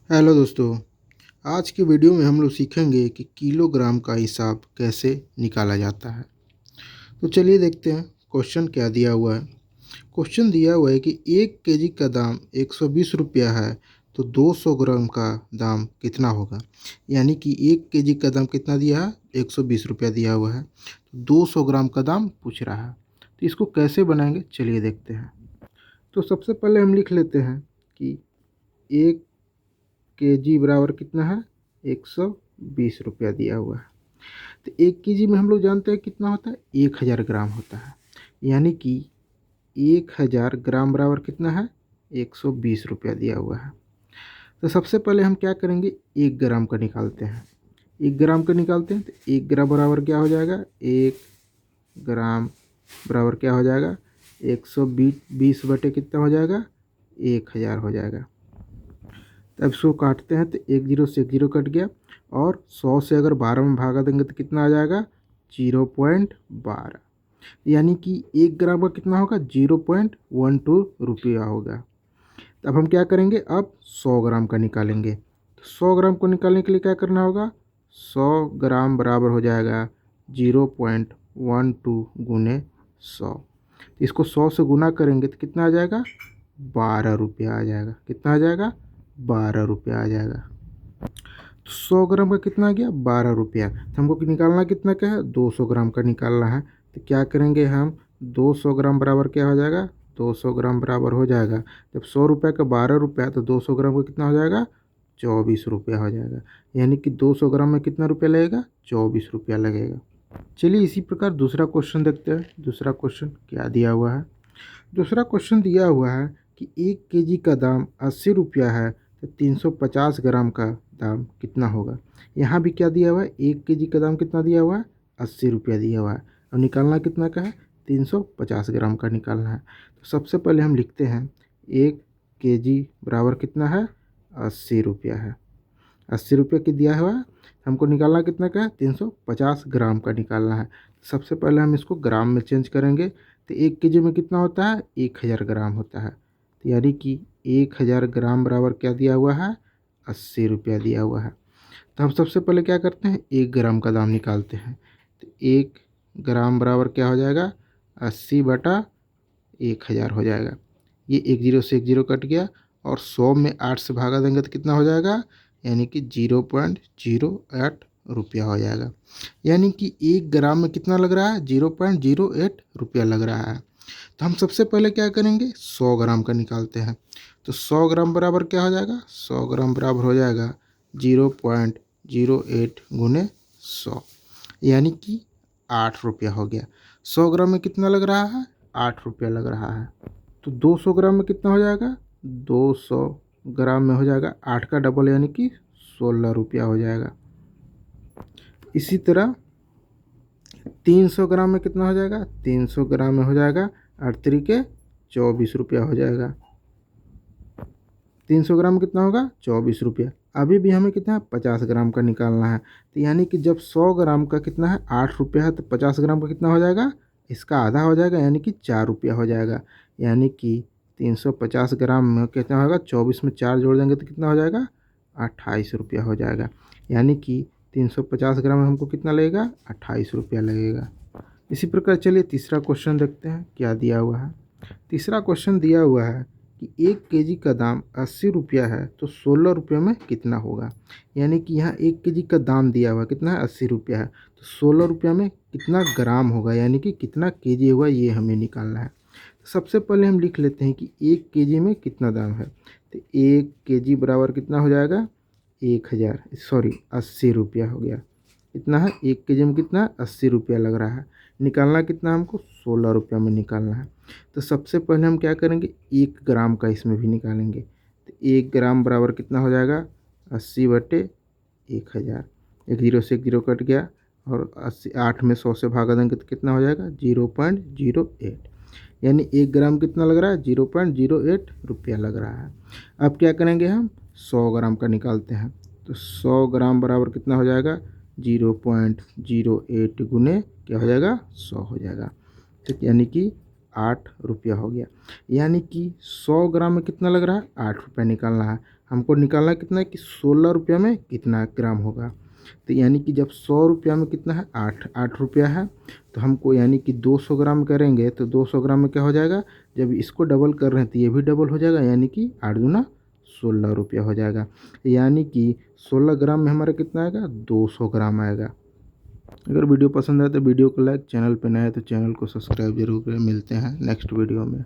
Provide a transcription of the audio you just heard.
Hello दोस्तों। आज के वीडियो में हम लोग सीखेंगे कि किलोग्राम का हिसाब कैसे निकाला जाता है। तो चलिए देखते हैं क्वेश्चन क्या दिया हुआ है। क्वेश्चन दिया हुआ है कि 1 केजी का दाम 120 रुपया है, तो 200 ग्राम का दाम कितना होगा। यानी कि 1 केजी का दाम कितना दिया है, 120 रुपया दिया हुआ है, तो 200 ग्राम का दाम पूछ रहा है। तो इसको कैसे बनाएंगे चलिए देखते हैं। तो सबसे पहले हम लिख लेते हैं कि 1 केजी बराबर कितना है, 120 रुपया दिया हुआ है। तो 1 केजी में हम लोग जानते हैं कितना होता है, 1000 ग्राम होता है। यानी कि 1000 ग्राम बराबर कितना है, 120 रुपया दिया हुआ है। तो सबसे पहले हम क्या करेंगे, 1 ग्राम का निकालते हैं। 1 ग्राम का निकालते हैं तो 1 ग्राम बराबर क्या हो जाएगा, 1 ग्राम बराबर क्या हो जाएगा, 120 बटे कितना हो जाएगा, 1000 हो जाएगा। अब इसको काटते हैं तो 1 जीरो से 1 जीरो कट गया, और 100 से अगर 12 में भागा देंगे तो कितना आ जाएगा, 0.12। यानी कि 1 ग्राम का कितना होगा, 0.12 रुपया होगा। तो अब हम क्या करेंगे, अब 100 ग्राम का निकालेंगे। तो 100 ग्राम को निकालने के लिए क्या करना होगा, 100 ग्राम बराबर हो जाएगा 0.12 गुने 100। तो इसको 100 से गुना करेंगे तो कितना आ जाएगा, 12 रुपया आ जाएगा। कितना आ जाएगा, 12 रुपया आ जाएगा। तो 100 ग्राम का कितना आ गया, 12 रुपया। तो हमको निकालना कितना का है, 200 ग्राम का निकालना है। तो क्या करेंगे हम, 200 ग्राम बराबर क्या हो जाएगा, 200 ग्राम बराबर हो जाएगा, जब 100 रुपये का 12 रुपया, तो 200 ग्राम का कितना हो जाएगा, 24 रुपया हो जाएगा। यानी कि 200 ग्राम में कितना रुपया लगेगा, 24 रुपया लगेगा। चलिए इसी प्रकार दूसरा क्वेश्चन देखते हैं। दूसरा क्वेश्चन क्या दिया हुआ है। दूसरा क्वेश्चन दिया हुआ है कि 1 केजी का दाम 80 रुपया है, तो 350 ग्राम का दाम कितना होगा। यहाँ भी क्या दिया हुआ है, 1 केजी का दाम कितना दिया हुआ है, 80 रुपया दिया हुआ है। और निकालना कितना का है, 350 ग्राम का निकालना है। तो सबसे पहले हम लिखते हैं 1 केजी बराबर कितना है, 80 रुपया है। 80 रुपये की दिया हुआ है, हमको निकालना कितना का है, 350 ग्राम का निकालना है। सबसे पहले हम इसको ग्राम में चेंज करेंगे। तो 1 केजी में कितना होता है, 1000 ग्राम होता है। तो यानी कि 1000 ग्राम बराबर क्या दिया हुआ है, 80 रुपया दिया हुआ है। तो हम सबसे पहले क्या करते हैं, 1 ग्राम का दाम निकालते हैं। तो 1 ग्राम बराबर क्या हो जाएगा, 80 बटा 1000 हो जाएगा। ये 1 जीरो से 1 जीरो कट गया, और 100 में 8 से भागा देंगे तो कितना हो जाएगा, यानी कि 0.08 रुपया हो जाएगा। यानी कि 1 ग्राम में कितना लग रहा है, 0.08 रुपया लग रहा है। तो हम सबसे पहले क्या करेंगे, 100 ग्राम का निकालते हैं। तो 100 ग्राम बराबर क्या हो जाएगा, 100 ग्राम बराबर हो जाएगा 0.08 गुने 100, यानी कि 8 रुपया हो गया। 100 ग्राम में कितना लग रहा है, 8 रुपया लग रहा है। तो 200 ग्राम में कितना हो जाएगा, 200 ग्राम में हो जाएगा 8 का डबल, यानी कि 16 रुपया हो जाएगा। इसी तरह 300 ग्राम में कितना हो जाएगा, 300 ग्राम में हो जाएगा 8 तरीके 24 रुपया हो जाएगा। 300 ग्राम कितना होगा, 24 रुपया। अभी भी हमें कितना है, 50 ग्राम का निकालना है। तो यानी कि जब 100 ग्राम का कितना है, 8 रुपया है, तो 50 ग्राम का कितना हो जाएगा, इसका आधा हो जाएगा, यानी कि 4 रुपया हो जाएगा। यानी कि 350 ग्राम में कितना होगा, 24 में 4 जोड़ देंगे तो कितना हो जाएगा, 28 रुपया हो जाएगा। यानी कि 350 ग्राम में हमको कितना लगेगा, 28 रुपया लगेगा। इसी प्रकार चलिए तीसरा क्वेश्चन देखते हैं क्या दिया हुआ है। तीसरा क्वेश्चन दिया हुआ है कि 1 केजी का दाम 80 रुपया है, तो 16 रुपये में कितना होगा। यानी कि यहाँ 1 केजी का दाम दिया हुआ है, कितना है, 80 रुपया है, तो 16 रुपया में कितना ग्राम होगा, यानी कि कितना केजी होगा, ये हमें निकालना है। सबसे पहले हम लिख लेते हैं कि 1 केजी में कितना दाम है। तो 1 केजी बराबर कितना हो जाएगा, 1000 सॉरी 80 रुपया हो गया। कितना है, 1 केजी में कितना, 80 रुपया लग रहा है। निकालना कितना हमको, 16 रुपया में निकालना है। तो सबसे पहले हम क्या करेंगे, 1 ग्राम का इसमें भी निकालेंगे। तो 1 ग्राम बराबर कितना हो जाएगा, 80 बटे 1000। 1 जीरो से 1 जीरो कट गया, और 80 8 में 100 से भागा देंगे तो कितना हो जाएगा, 0.08। यानी 1 ग्राम कितना लग रहा है, 0.08 रुपया लग रहा है। अब क्या करेंगे हम, 100 ग्राम का निकालते हैं। तो 100 ग्राम बराबर कितना हो जाएगा, 0.08 गुने क्या हो जाएगा, 100 हो जाएगा। ठीक, यानी कि 8 रुपया हो गया। यानी कि 100 ग्राम में कितना लग रहा है, 8 रुपया निकालना है। हमको निकालना कितना है कि 16 रुपया में कितना ग्राम होगा। तो यानी कि जब 100 रुपया में कितना है 8 रुपया है, तो हमको यानी कि 200 ग्राम करेंगे तो 200 ग्राम में क्या हो जाएगा, जब इसको डबल कर रहे हैं तो ये भी डबल हो जाएगा, यानी कि 8 दूना 16 रुपया हो जाएगा। यानी कि 16 ग्राम में हमारा कितना आएगा, 200 ग्राम आएगा। अगर वीडियो पसंद आए तो वीडियो को लाइक, चैनल पर नया है तो चैनल को सब्सक्राइब जरूर करें। मिलते हैं नेक्स्ट वीडियो में।